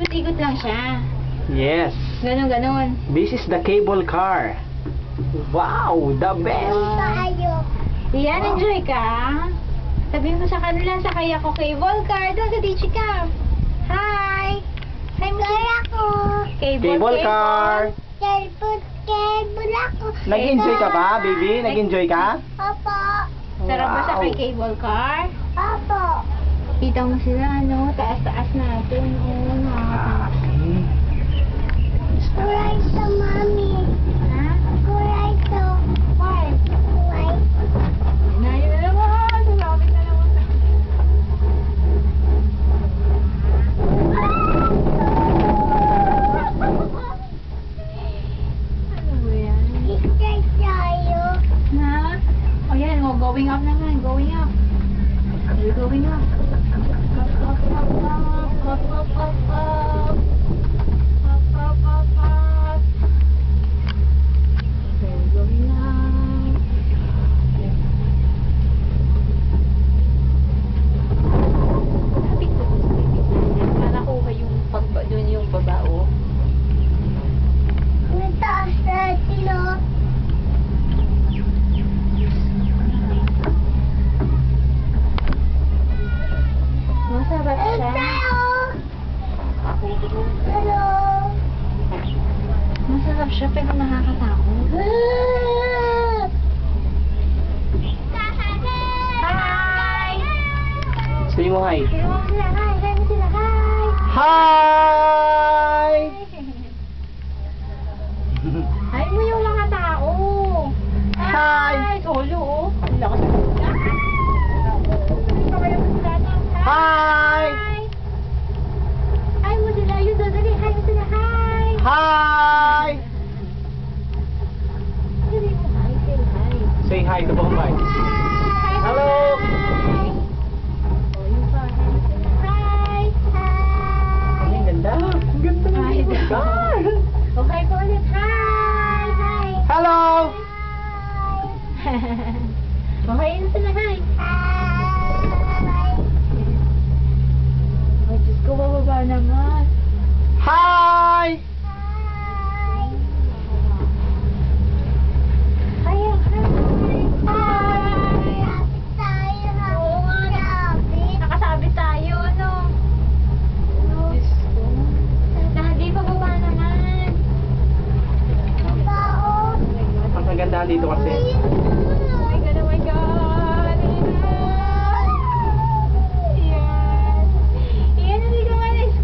Ikot-ikot lang siya. Yes. Ganon. This is the cable car. Wow, the best. Iyan, enjoy ka? Sabihin mo sa kanila, sakay ako cable car. Doon sa Dichicam. Hi! Hi mo ako. Cable car. Cable ako. Nag-enjoy ka ba, baby? Nag-enjoy ka? Opo. Sarap ba Wow. sakay cable car? Opo. Kita mo sila, no? Taas-taas natin. Oo, nakakatawa. Kulay sa mami. Ha? Kulay sa. Why? Kulay. Yun na naman. Sumabit na naman. Ano ba yan? Isa tayo. Na? O yan, oh, going up naman. Going up. You're going up. Up, up, up, up. Up, up, up, up. Up, up, up, up. Okay, going up. Lapit ko sa baby sana. Para kuha yung doon yung babao. Mataas na sila. Masarap siya. Hello. Masarap siya pero nakakatakot. Hi! Say mo hi. Kaya mo sila, hi! Kaya mo sila, hi! Hi! Hi mo yung mga tao! Hi! Solo, oh! Ang lakas ng sila! Hi! Hi mo sila! Yun doon, dali! Hi mo sila! Hi! Hi! Dali mo, hi! Say hi! Say hi to Bombay. Hello! Oh, yung pa! Hi mo sila! Hi! Ay, ang ganda. Ang ganda ng Hi! cable car. Okay po ulit! Hi! Hi! Hello! Okay na sila! Hi! Oh, Diyos ko, bababa naman! Hi! Hi! Oo nga, nakasabit tayo, ano? Diyos ko. Hindi pa baba naman. Ang kagandahan dito kasi,